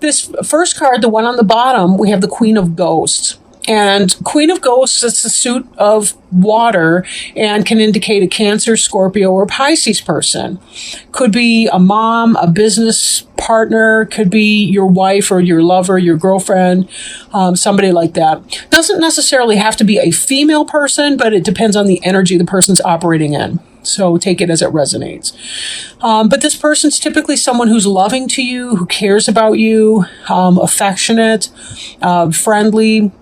This first card, the one on the bottom, we have the Queen of Ghosts. And Queen of Ghosts, it's a suit of water and can indicate a Cancer, Scorpio, or Pisces person. Could be a mom, a business partner, could be your wife or your lover, your girlfriend, somebody like that. Doesn't necessarily have to be a female person, but it depends on the energy the person's operating in. So take it as it resonates. But this person's typically someone who's loving to you, who cares about you, affectionate, friendly.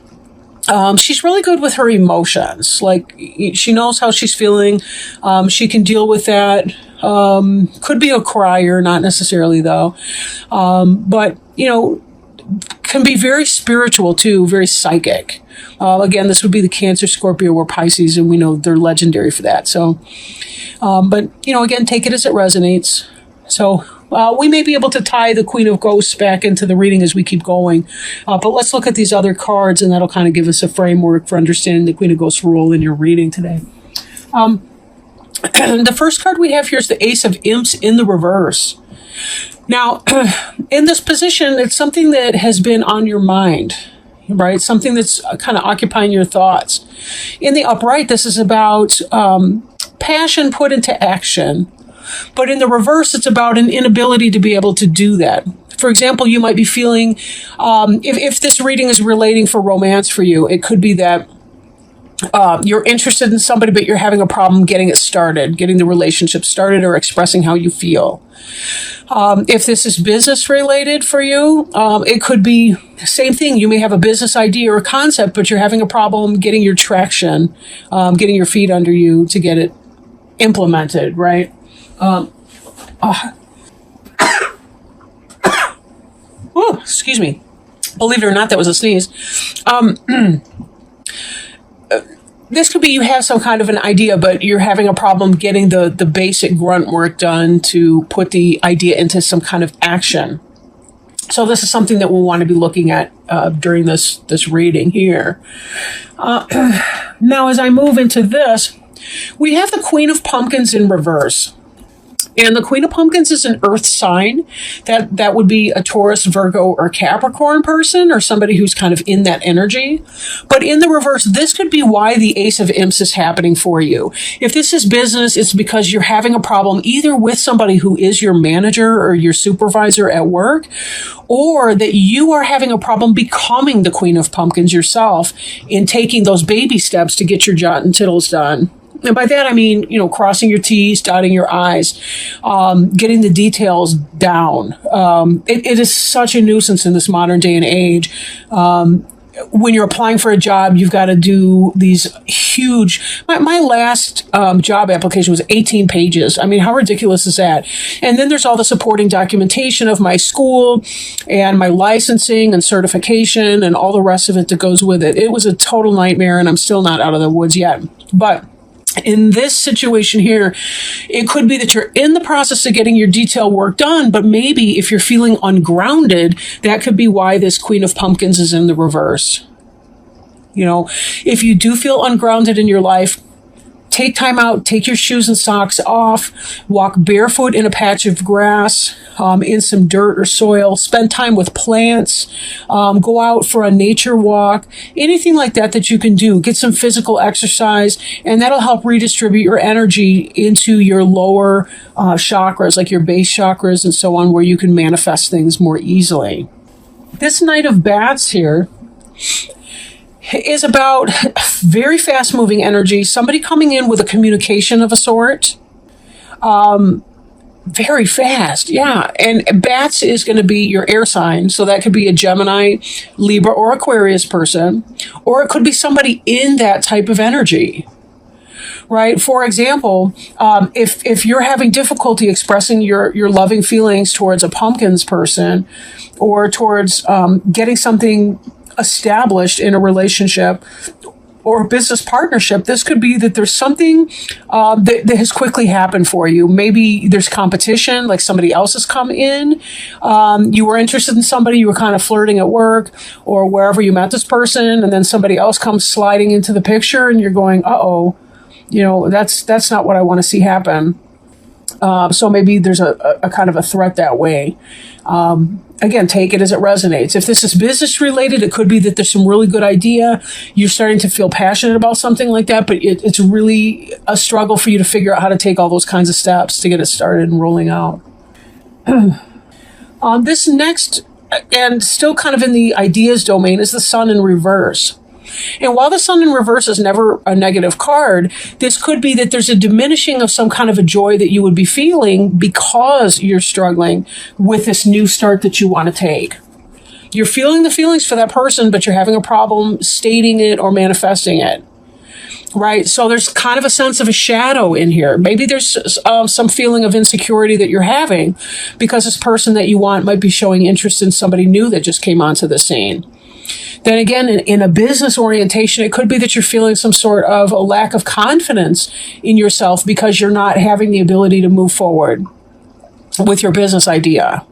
She's really good with her emotions. Like, she knows how she's feeling. She can deal with that. Could be a crier, not necessarily though. But, can be very spiritual too, very psychic. Again, this would be the Cancer, Scorpio, or Pisces, and we know they're legendary for that. So, but, again, take it as it resonates. So, we may be able to tie the Queen of Ghosts back into the reading as we keep going. But let's look at these other cards, and that'll kind of give us a framework for understanding the Queen of Ghosts' role in your reading today. The first card we have here is the Ace of Imps in the reverse. Now, in this position, it's something that has been on your mind, right? Something that's kind of occupying your thoughts. In the upright, this is about passion put into action. But in the reverse, it's about an inability to be able to do that. For example, you might be feeling, if this reading is relating for romance for you, it could be that you're interested in somebody, but you're having a problem getting it started, getting the relationship started, or expressing how you feel. If this is business related for you, it could be the same thing. You may have a business idea or a concept, but you're having a problem getting your traction, getting your feet under you to get it implemented, right? Excuse me. Believe it or not, that was a sneeze. This could be you have some kind of an idea, but you're having a problem getting the basic grunt work done to put the idea into some kind of action. So this is something that we'll want to be looking at during this reading here. Now, as I move into this, we have the Queen of Pumpkins in reverse. And the Queen of Pumpkins is an earth sign. That would be a Taurus, Virgo, or Capricorn person, or somebody who's kind of in that energy. But in the reverse, this could be why the Ace of Imps is happening for you. If this is business, it's because you're having a problem either with somebody who is your manager or your supervisor at work, or that you are having a problem becoming the Queen of Pumpkins yourself in taking those baby steps to get your jot and tittles done. And by that, I mean, crossing your T's, dotting your I's, getting the details down. It is such a nuisance in this modern day and age. When you're applying for a job, you've got to do these huge... My last job application was 18 pages. I mean, how ridiculous is that? And then there's all the supporting documentation of my school and my licensing and certification and all the rest of it that goes with it. It was a total nightmare, and I'm still not out of the woods yet. But in this situation here, it could be that you're in the process of getting your detail work done, but maybe if you're feeling ungrounded, that could be why this Queen of Pumpkins is in the reverse. If you do feel ungrounded in your life, take time out, take your shoes and socks off, walk barefoot in a patch of grass, in some dirt or soil, spend time with plants, go out for a nature walk, anything like that you can do. Get some physical exercise, and that'll help redistribute your energy into your lower chakras, like your base chakras and so on, where you can manifest things more easily. This Knight of Bats here is about very fast-moving energy, somebody coming in with a communication of a sort. Very fast, yeah. And Bats is going to be your air sign, so that could be a Gemini, Libra, or Aquarius person, or it could be somebody in that type of energy, right? For example, if you're having difficulty expressing your loving feelings towards a Pumpkins person, or towards getting something established in a relationship or a business partnership, this could be that there's something that has quickly happened for you. Maybe there's competition, like somebody else has come in. You were interested in somebody, you were kind of flirting at work or wherever you met this person, and then somebody else comes sliding into the picture, and you're going, uh-oh, that's not what I want to see happen. So maybe there's a kind of a threat that way. Again, take it as it resonates. If this is business related, it could be that there's some really good idea. You're starting to feel passionate about something like that, but it's really a struggle for you to figure out how to take all those kinds of steps to get it started and rolling out. This next, and still kind of in the ideas domain, is the Sun in reverse. And while the Sun in reverse is never a negative card, this could be that there's a diminishing of some kind of a joy that you would be feeling because you're struggling with this new start that you want to take. You're feeling the feelings for that person, but you're having a problem stating it or manifesting it. Right? So there's kind of a sense of a shadow in here. Maybe there's some feeling of insecurity that you're having because this person that you want might be showing interest in somebody new that just came onto the scene. Then again, in a business orientation, it could be that you're feeling some sort of a lack of confidence in yourself because you're not having the ability to move forward with your business idea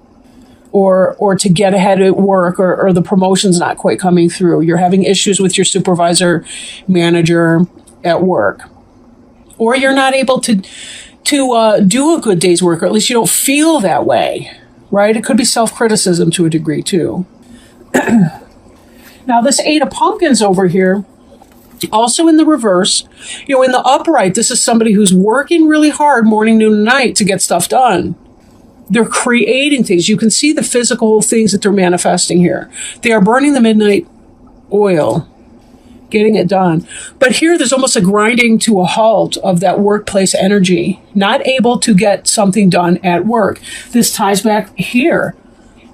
or to get ahead at work or the promotion's not quite coming through. You're having issues with your supervisor, manager at work. Or you're not able to do a good day's work, or at least you don't feel that way, right? It could be self-criticism to a degree too. Now, this 8 of Pumpkins over here, also in the reverse, in the upright, this is somebody who's working really hard morning, noon, and night to get stuff done. They're creating things. You can see the physical things that they're manifesting here. They are burning the midnight oil, getting it done. But here, there's almost a grinding to a halt of that workplace energy, not able to get something done at work. This ties back here.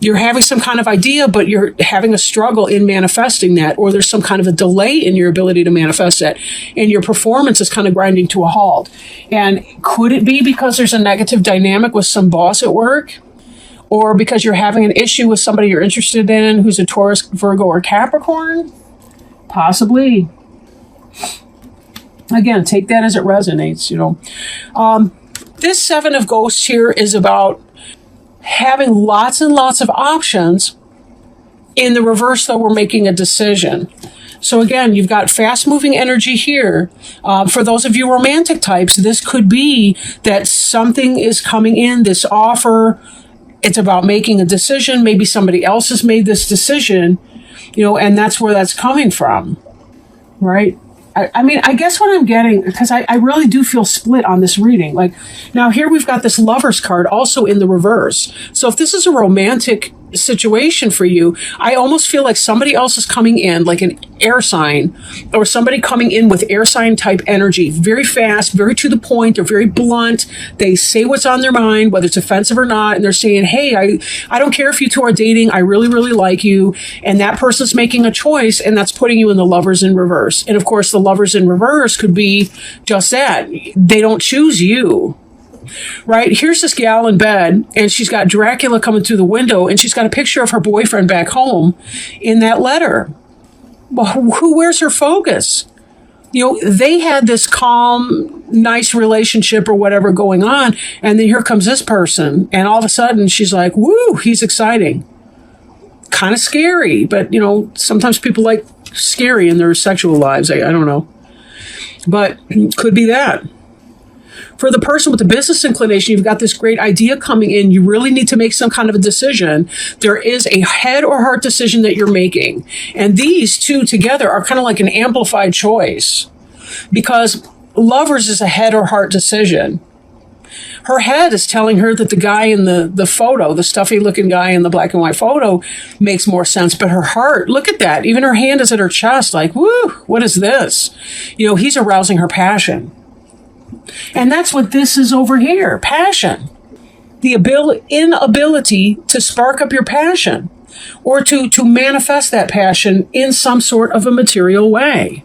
You're having some kind of idea, but you're having a struggle in manifesting that, or there's some kind of a delay in your ability to manifest that, and your performance is kind of grinding to a halt. And could it be because there's a negative dynamic with some boss at work? Or because you're having an issue with somebody you're interested in who's a Taurus, Virgo, or Capricorn? Possibly. Again, take that as it resonates, This 7 of Ghosts here is about having lots and lots of options. In the reverse, though, we're making a decision. So again, you've got fast-moving energy here. For those of you romantic types, this could be that something is coming in, this offer. It's about making a decision. Maybe somebody else has made this decision, and that's where that's coming from, right? I mean, I guess what I'm getting, because I really do feel split on this reading. Like, now here we've got this Lovers card also in the reverse. So if this is a romantic situation for you, I almost feel like somebody else is coming in, like an air sign, or somebody coming in with air sign type energy, very fast, very to the point. They're very blunt. They say what's on their mind, whether it's offensive or not. And they're saying, hey, I don't care if you two are dating. I really, really like you. And that person's making a choice, and that's putting you in the Lovers in reverse. And of course, the Lovers in reverse could be just that. They don't choose you. Right? Here's this gal in bed, and she's got Dracula coming through the window, and she's got a picture of her boyfriend back home in that letter. Well, where's her focus? They had this calm, nice relationship or whatever going on, and then here comes this person, and all of a sudden she's like, woo, he's exciting. Kind of scary, but, sometimes people like scary in their sexual lives. I don't know. But could be that. For the person with the business inclination, you've got this great idea coming in. You really need to make some kind of a decision. There is a head or heart decision that you're making. And these two together are kind of like an amplified choice, because Lovers is a head or heart decision. Her head is telling her that the guy in the photo, the stuffy looking guy in the black and white photo, makes more sense. But her heart, look at that. Even her hand is at her chest like, woo, what is this? He's arousing her passion. And that's what this is over here, passion. The inability to spark up your passion, or to manifest that passion in some sort of a material way.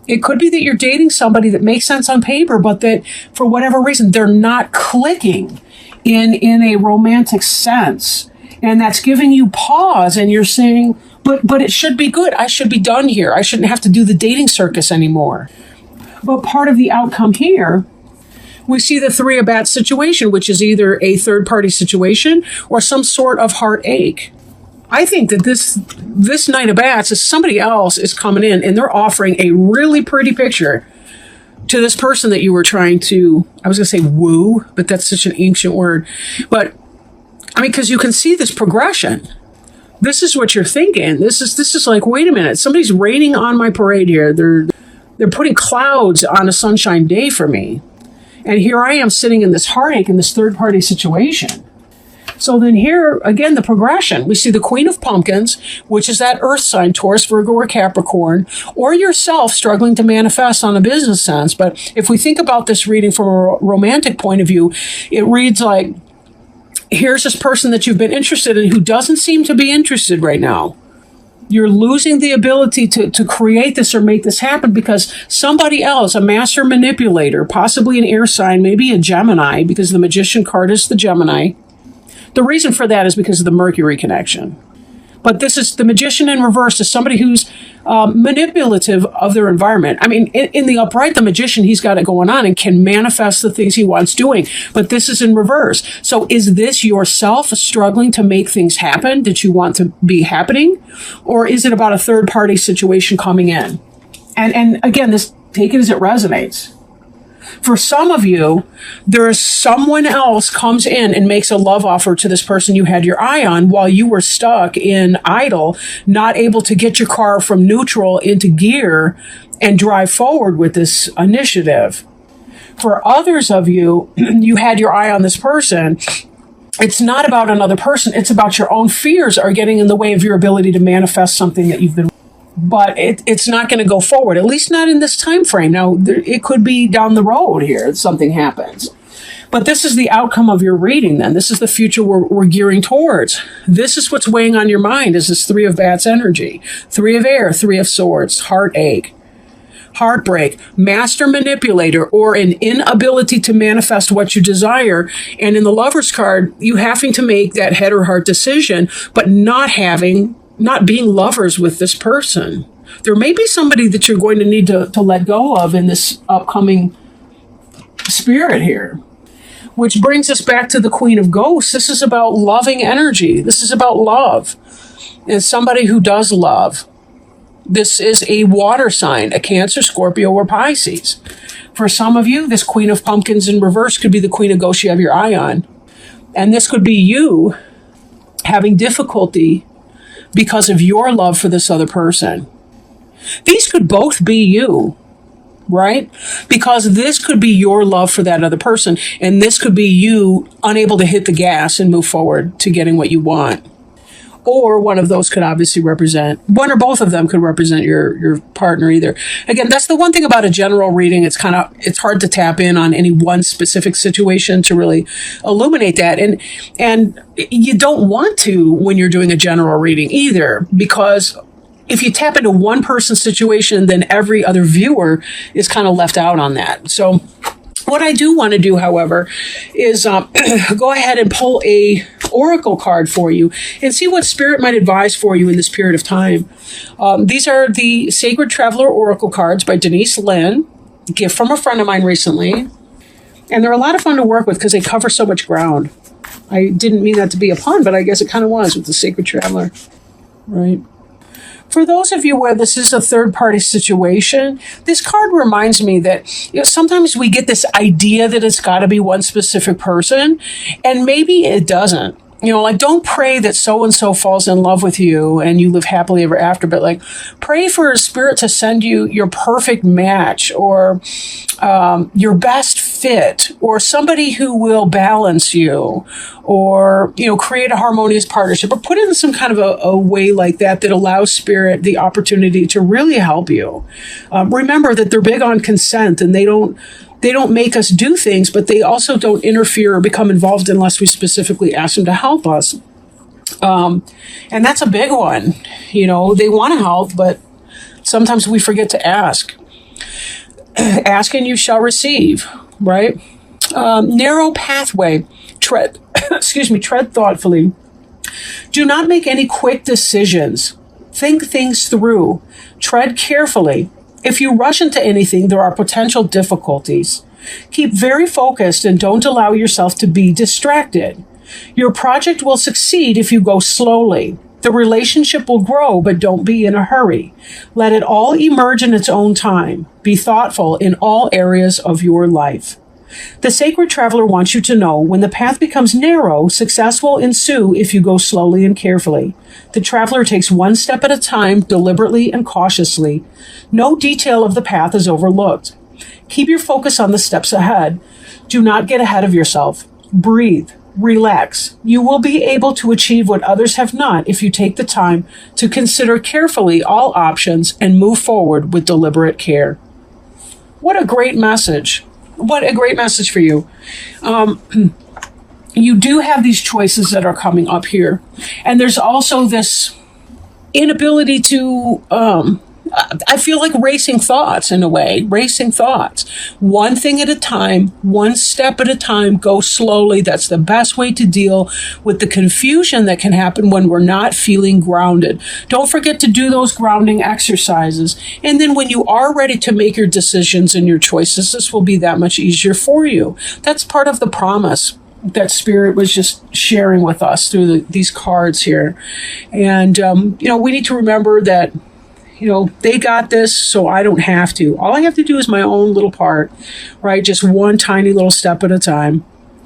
It could be that you're dating somebody that makes sense on paper, but that for whatever reason, they're not clicking in a romantic sense. And that's giving you pause, and you're saying, but it should be good. I should be done here. I shouldn't have to do the dating circus anymore. But part of the outcome here, we see the 3 of Bats situation, which is either a third-party situation or some sort of heartache. I think that this Knight of Bats is somebody else is coming in, and they're offering a really pretty picture. to this person that you were trying to, I was going to say woo, but that's such an ancient word. But I mean, because you can see this progression. This is what you're thinking. This is like, wait a minute, somebody's raining on my parade here. They're putting clouds on a sunshine day for me. And here I am sitting in this heartache in this third-party situation. So then here, again, the progression. We see the Queen of Pumpkins, which is that earth sign, Taurus, Virgo, or Capricorn, or yourself struggling to manifest on a business sense. But if we think about this reading from a romantic point of view, it reads like, here's this person that you've been interested in who doesn't seem to be interested right now. You're losing the ability to create this or make this happen because somebody else, a master manipulator, possibly an air sign, maybe a Gemini, because the Magician card is the Gemini. The reason for that is because of the Mercury connection. But this is the Magician in reverse is somebody who's manipulative of their environment. I mean, in the upright, the Magician, he's got it going on and can manifest the things he wants doing. But this is in reverse. So is this yourself struggling to make things happen that you want to be happening? Or is it about a third party situation coming in? And again, this, take it as it resonates. For some of you, there is someone else comes in and makes a love offer to this person you had your eye on while you were stuck in idle, not able to get your car from neutral into gear and drive forward with this initiative. For others of you, you had your eye on this person. It's not about another person. It's about your own fears are getting in the way of your ability to manifest something that you've been. But it's not going to go forward, at least not in this time frame. Now, it could be down the road here that something happens. But this is the outcome of your reading then. This is the future we're gearing towards. This is what's weighing on your mind is this Three of Bats energy. Three of Air, Three of Swords, heartache, heartbreak, master manipulator, or an inability to manifest what you desire. And in the Lover's card, you having to make that head or heart decision, but not being lovers with this person. There may be somebody that you're going to need to let go of in this upcoming spirit here. Which brings us back to the Queen of Ghosts. This is about loving energy. This is about love. And somebody who does love. This is a water sign, a Cancer, Scorpio, or Pisces. For some of you, this Queen of Pumpkins in reverse could be the Queen of Ghosts you have your eye on. And this could be you having difficulty because of your love for this other person. These could both be you, right? Because this could be your love for that other person, and this could be you unable to hit the gas and move forward to getting what you want. Or one of those could obviously represent, one or both of them could represent your partner either. Again, that's the one thing about a general reading. It's hard to tap in on any one specific situation to really illuminate that. And you don't want to when you're doing a general reading either, because if you tap into one person's situation, then every other viewer is kind of left out on that. So what I do want to do, however, is go ahead and pull a oracle card for you and see what Spirit might advise for you in this period of time. These are the Sacred Traveler Oracle cards by Denise Lynn, gift from a friend of mine recently. And they're a lot of fun to work with because they cover so much ground. I didn't mean that to be a pun, but I guess it kind of was with the Sacred Traveler, right? For those of you where this is a third-party situation, this card reminds me that sometimes we get this idea that it's got to be one specific person, and maybe it doesn't. Like, don't pray that so-and-so falls in love with you and you live happily ever after, but like, pray for a spirit to send you your perfect match or your best fit or somebody who will balance you or, create a harmonious partnership or put it in some kind of a way like that allows Spirit the opportunity to really help you. Remember that they're big on consent and they don't make us do things, but they also don't interfere or become involved unless we specifically ask them to help us. And that's a big one. They want to help, but sometimes we forget to ask. Ask and you shall receive, right? Narrow pathway. Tread thoughtfully. Do not make any quick decisions. Think things through. Tread carefully. If you rush into anything, there are potential difficulties. Keep very focused and don't allow yourself to be distracted. Your project will succeed if you go slowly. The relationship will grow, but don't be in a hurry. Let it all emerge in its own time. Be thoughtful in all areas of your life. The sacred traveler wants you to know when the path becomes narrow, success will ensue if you go slowly and carefully. The traveler takes one step at a time, deliberately and cautiously. No detail of the path is overlooked. Keep your focus on the steps ahead. Do not get ahead of yourself. Breathe. Relax. You will be able to achieve what others have not if you take the time to consider carefully all options and move forward with deliberate care. What a great message. What a great message for you. You do have these choices that are coming up here. And there's also this inability to, I feel like racing thoughts in a way, racing thoughts. One thing at a time, one step at a time, go slowly. That's the best way to deal with the confusion that can happen when we're not feeling grounded. Don't forget to do those grounding exercises. And then when you are ready to make your decisions and your choices, this will be that much easier for you. That's part of the promise that Spirit was just sharing with us through these cards here. And, we need to remember that they got this, so I don't have to. All I have to do is my own little part, right? Just one tiny little step at a time.